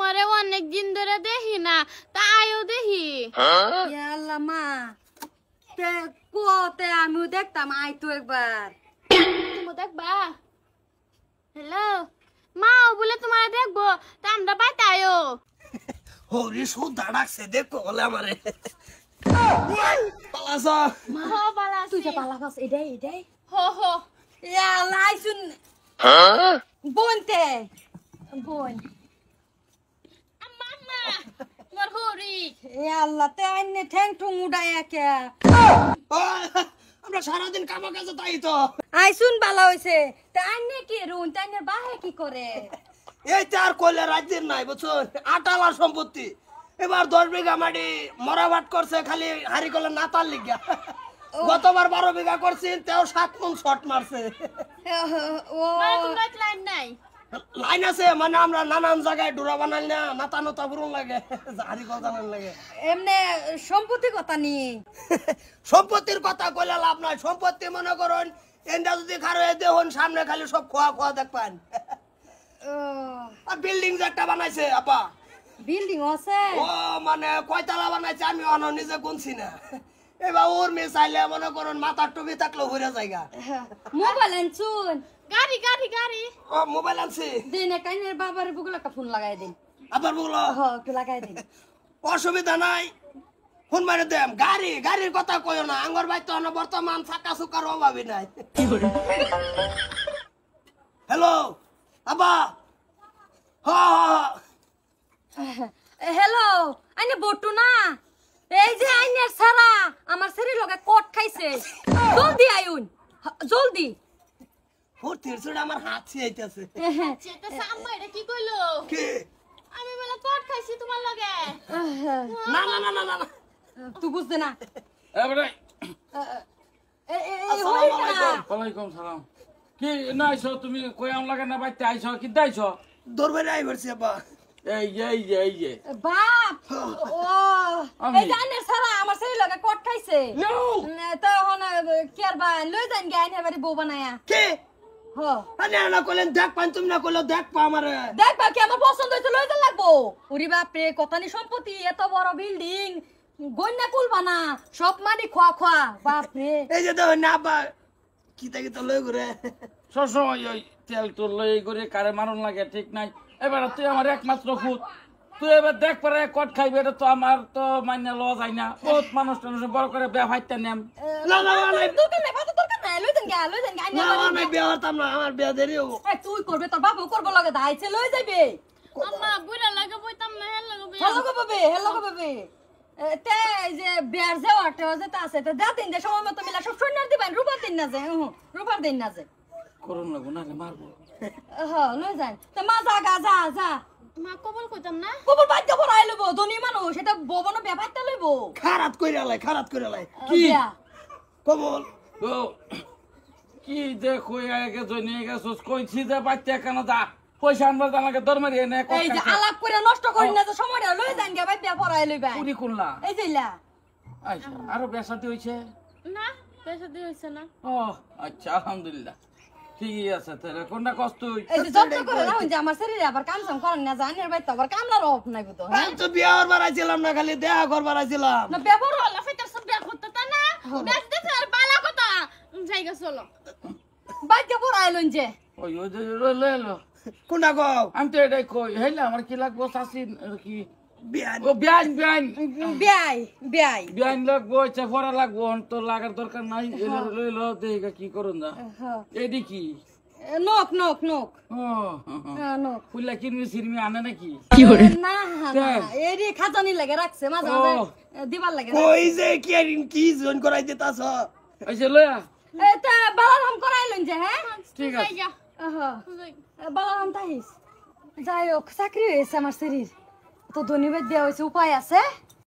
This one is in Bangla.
তোমারে অনেক দিন ধরে দেখি না, তা আয়ো দেখি। আল্লাহ মা, তে কোতে আমিও দেখতাম, আই তো একবার। তুমি দেখবা? হ্যালো মা, বলে তোমারে দেখবো, তা আমরা বাইতে আয়ো। হরি সুদা ডাকছে দেখো বলে আমারে পালাস হো বালা তুই যে পালা ফাস এটাই হো হো আল্লাহ আইসুন বোনতে বোন আম্মা তোমার হরি আল্লাহ তে আইনে ঠ্যাং ঠুং উড়াই একে আমরা সারাদিন কামা কাজে তাই তো আইসুন বালা হইছে তে আইনে কি রুন তাইনের বাহে কি করে এই চার কইলে রাজ্যের নাই বুঝছো, আটালার সম্পত্তি। এবার 10 বিঘা মাটি মরাবাট করছে খালি হারি কলে নাতার লিগা। গতবার 12 বিঘা করছেন তেও 7 মন শট মারছে। ও মানে তোমরা লাইন নাই? লাইন আছে, মানে আমরা নানান জায়গায় ডুরা বানাই না, নাতা নতা বুরুন লাগে, হারি কল জানান লাগে। এমনে সম্পত্তি কথা নি সম্পত্তির কথা কইলে লাভ নাই। সম্পত্তি মনে করুন এন্ডা যদি খারো দেখুন সামনে খালি সব খোয়া খোয়া দেখবেন। আর বিল্ডিং যে একটা বানাইছে আপা, বিল্ডিং আছে ও মানে কয়তলা বানাইছে আমি অন্য নিজে গুনছি না। এবার ওর মেয়ে চাইলে মনে করুন মাথার টুপি থাকলে ঘুরে জায়গা। মোবাইল আনছুন গাড়ি গাড়ি গাড়ি ও মোবাইল আনছি, দিন কাইনের বাবার বুগুলা একটা ফোন লাগাই দিন। আবার বলো একটু লাগাই দিন। অসুবিধা নাই, ফোন মারে দেম। গাড়ির কথা কইও না, আঙ্গর ভাই তো বর্তমান চাকা চুকার অভাবই নাই। হ্যালো আবা, হ্যালো আইনে বটু না, এই যে আইনের সারা আমার শরীর লগে কট খাইছে, জলদি আইউন জলদি। ফুর্তির চুড়ে আমার হাত ছিয়াইতেছে। সেটা আম্মা এটা কি কইলো? কি? আমি বলে কট খাইছি তোমার লগে। না না না না না না। তুই বুঝতে না এবারে ওয়ালাইকুম সালাম। কি না আইছো তুমি? কই আম লাগে না বাইতে আইছো কি দাইছো? দরবারে আই বলছি আপা। এই যে বাপ ও আমি- এই যে আইনের সারা আমার শরীর লগে কট খাইছে তো হন কেরবা লই যান গে আইনের বাড়ি বউ বানায়া কে হ আনে না কইলেন দেখ পান, তুমি না কইলো দেখ পা আমারে। দেখবা কি আমার পছন্দ হইছে লই যান লাগবো। ওরে বাপ রে কতানি সম্পত্তি, এত বড় বিল্ডিং, গন্যা কুলবা না, সব মানি খোয়া খোয়া। বাপ রে এই যে দেখো না আপা কিতা কিতা লই ঘুরে। সবসময় ওই তেল তোর লই করে কারে মারণ লাগে ঠিক নাই। এবার তুই আমার একমাত্র ফুট, তুই এবার দেখ পারে কট খাইবে, এটা তো আমার তো মাইনা লওয়া যায় না। বহুত মানুষ টানুষ বড় করে বেয়া ফাইতে নেম। না না না দরকার নাই, বাতো দরকার নাই, লই যান গে আইনের না বাড়ি। আমি বিয়ে হতাম না, আমার বিয়ে দেরি হবো। এই তুই করবে, তোর বাপও করবো, লগে দাইছে লই যাইবে। আম্মা বুইরা লাগে বইতাম না, হেল লাগে বই। হ্যালো গো বাবে তে এই যে বিয়ার যাওয়াটা যেটা আছে তে দাদিন যে সময় মতো মিলা সব সৈন্যার দিবেন, রূপার দিন না যায়, রূপার দিন না যায়। করুন লাগবো না মারবো। লই যান তো মা যা মা কবল কইতাম না। কবল বাদ্য ভরাই লইব, ধনী মানুষ এটা ববনো ব্যাপারটা লইব। খারাত কইরা লাই, খারাত কইরা লাই। কি? বিয়া। কবল তো কি যে কই আগে জনিয়ে গেছস, কইছি যে বাইতে কেন যা পয়সা আনবার জানাকে দরমারি এনে এই যে আলাপ করে নষ্ট করি না যে সময়টা লই যান গে বাদ্য ভরাই লইবা। পুরি কোনলা এই যেলা আচ্ছা আরো বেসাতে হইছে না পয়সা দিয়ে হইছে না। ও আচ্ছা আলহামদুলিল্লাহ ঠিকই আছে। তাহলে কোনটা কষ্ট এই যে যত্ন করে রাখুন যে আমার শরীরে আবার কাম সাম করেন না, জানের বাইতে আবার কামলার অভাব নাই বুঝো। আমি তো বিয়ে করবার আইছিলাম না, খালি দেখা করবার আইছিলাম। না ব্যবহার আল্লাহ ফিতার সব বিয়া করতে তা না। দেখতে আর বালা কথা জায়গা চলো। বাদ্য ভরাই লইন যে ওই ওই যে লই এলো। কোনটা কও? আমি তো এটাই কই হেলে আমার কি লাগবো চাষিন কি বিয়ে ও বিয়ান বিয়াই লাগবো, ইচ্ছা পড়া লাগবো, তোর লাগার দরকার নাই। লই লো দেখা কি করুন না এইদি কি নক ও নক ফুল্লা কিনবি সিরমি আনে নাকি? না এরি খাজানি লাগে রাখছে মাঝে ও। মাঝে দিবার লাগে। কই যে কি জয়েন করাই দিতাছ? আচ্ছা লয়া এটা বালারাম করাইলেন যে হ্যাঁ ঠিক আছে। জায়গা বালারাম তাইস যাই হোক চাকরি হয়েছে আমার শরীর তো ধন্যবাদ দেওয়া হয়েছে, উপায় আছে।